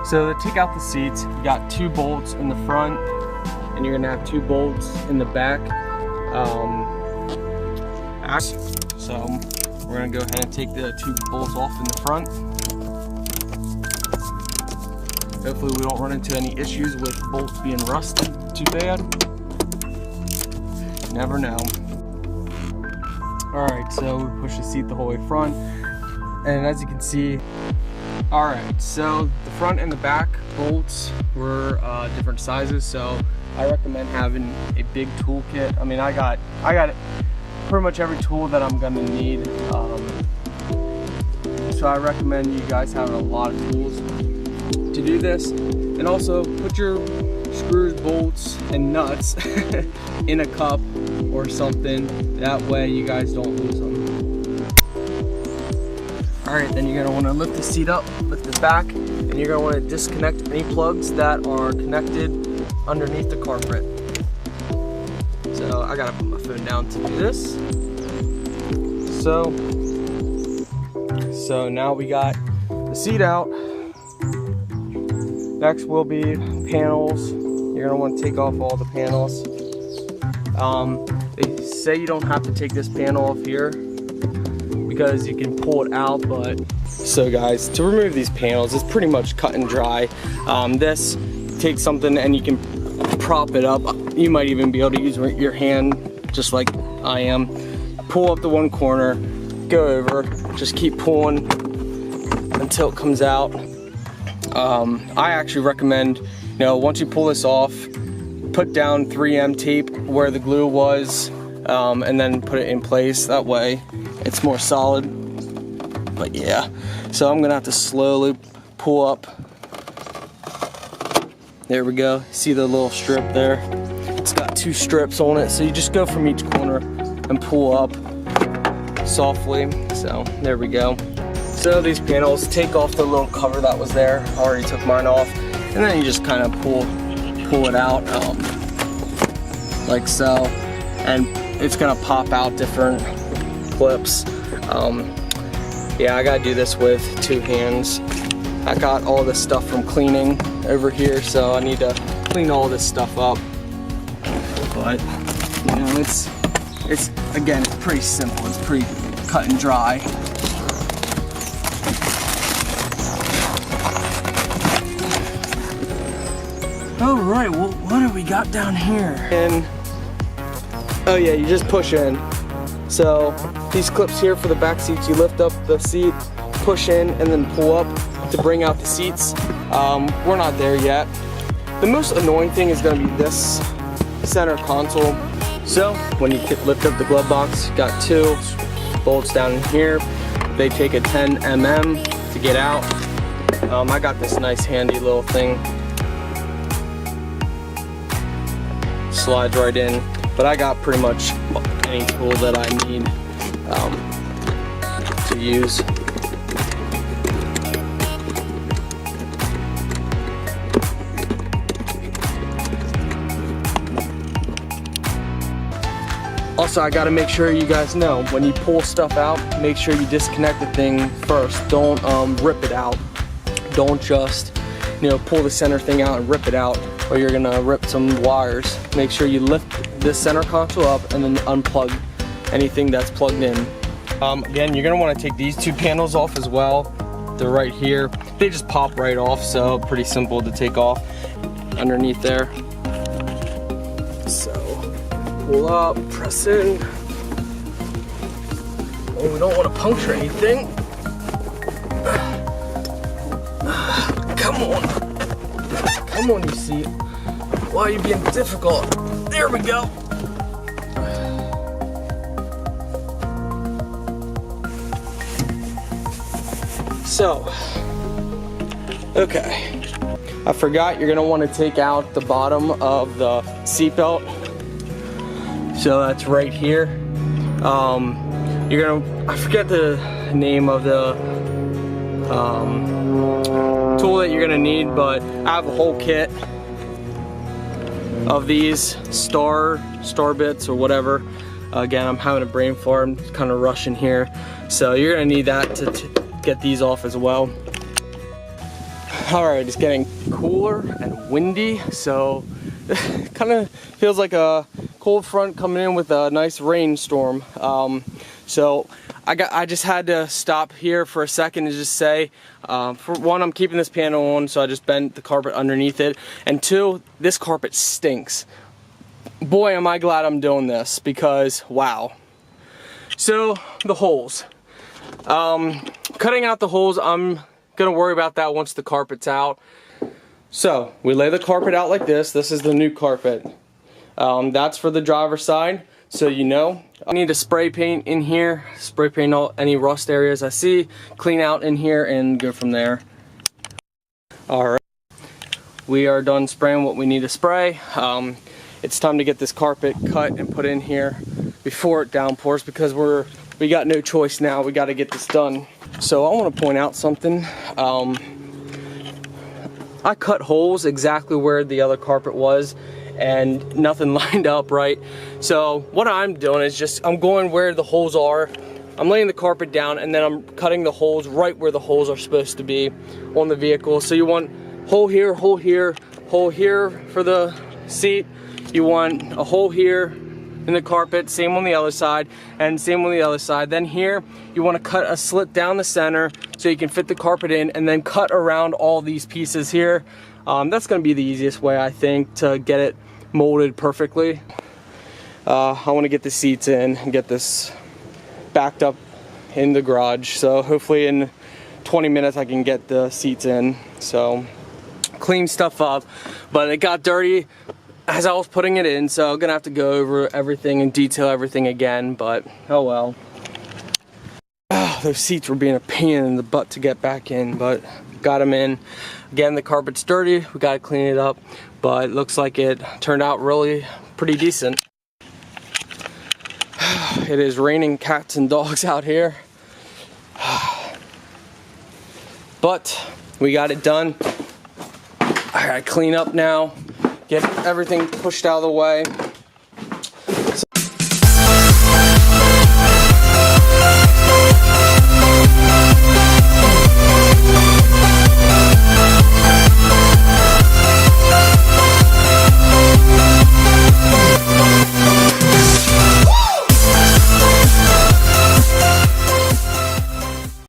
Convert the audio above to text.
So to take out the seats, you got 2 bolts in the front, and you're gonna have 2 bolts in the back. So we're gonna go ahead and take the 2 bolts off in the front. Hopefully we don't run into any issues with bolts being rusted too bad. Never know. Alright, so we push the seat the whole way front. And as you can see, alright, so the front and the back bolts were different sizes, so I recommend having a big toolkit. I mean, I got pretty much every tool that I'm gonna need. So I recommend you guys having a lot of tools to do this. And also put your screws, bolts, and nuts in a cup or something. That way you guys don't lose them. Alright, then you're gonna wanna lift the seat up, lift it back, and you're gonna wanna disconnect any plugs that are connected underneath the carpet. So I gotta put my phone down to do this. So now we got the seat out. Next will be panels. You're gonna want to take off all the panels. They say you don't have to take this panel off here because you can pull it out, but so guys, to remove these panels, it's pretty much cut and dry. This takes something and you can prop it up. You might even be able to use your hand, just like I am. Pull up the one corner, go over, just keep pulling until it comes out. I actually recommend, once you pull this off, put down 3M tape where the glue was, and then put it in place. That way it's more solid. But yeah, so I'm gonna have to slowly pull up. There we go. See the little strip there? It's got 2 strips on it, so you just go from each corner and pull up softly. So there we go. So these panels, take off the little cover that was there. I already took mine off, and then you just kind of pull it out like so, and it's gonna pop out different clips. Yeah, I gotta do this with 2 hands. I got all this stuff from cleaning over here, so I need to clean all this stuff up. But it's again, it's pretty simple. It's pretty cut and dry. All right, well, what do we got down here? And oh yeah, you just push in. So these clips here for the back seats, you lift up the seat, push in, and then pull up to bring out the seats. We're not there yet. The most annoying thing is going to be this center console. So when you lift up the glove box, you got 2 bolts down in here. They take a 10 mm to get out. I got this nice handy little thing. Slides right in, but I got pretty much any tool that I need to use. Also, I gotta make sure you guys know, when you pull stuff out, make sure you disconnect the thing first. Don't rip it out. Don't just pull the center thing out and rip it out, or you're gonna rip some wires. Make sure you lift this center console up and then unplug anything that's plugged in. Again, you're gonna want to take these 2 panels off as well. They're right here. They just pop right off, so pretty simple to take off underneath there. So pull up, press in. Oh, we don't want to puncture anything. Come on. Come on, you seat. Why are you being difficult? There we go. So, okay. I forgot you're gonna want to take out the bottom of the seatbelt. So that's right here. I forget the name of the tool that you're gonna need, but I have a whole kit of these star bits or whatever. Again, I'm having a brain fart, I'm kind of rushing here. So you're gonna need that to get these off as well. Alright, it's getting cooler and windy, so it kind of feels like a cold front coming in with a nice rainstorm. So I just had to stop here for a second and just say, for one, I'm keeping this panel on, so I just bent the carpet underneath it, and two, this carpet stinks. Boy, am I glad I'm doing this, because wow. So the holes, cutting out the holes, I'm gonna worry about that once the carpet's out. So we lay the carpet out like this. This is the new carpet. That's for the driver's side, so you know. I need to spray paint in here, spray paint any rust areas I see, clean out in here, and go from there. Alright, we are done spraying what we need to spray. It's time to get this carpet cut and put in here before it downpours, because we got no choice now. We got to get this done. So I want to point out something. I cut holes exactly where the other carpet was, and nothing lined up right. So what I'm doing is I'm going where the holes are. I'm laying the carpet down, and then I'm cutting the holes right where the holes are supposed to be on the vehicle. So you want hole here, hole here, hole here for the seat. You want a hole here in the carpet, same on the other side, and same on the other side. Then here, you want to cut a slit down the center so you can fit the carpet in, and then cut around all these pieces here. That's going to be the easiest way, I think, to get it molded perfectly. I want to get the seats in and get this backed up in the garage. So hopefully in 20 minutes I can get the seats in. So clean stuff up, but it got dirty as I was putting it in, so I'm gonna have to go over everything and detail everything again, but oh well. Those seats were being a pain in the butt to get back in, but got them in. Again, the carpet's dirty, we gotta clean it up, but it looks like it turned out really pretty decent. It is raining cats and dogs out here, but we got it done. I gotta clean up now, get everything pushed out of the way.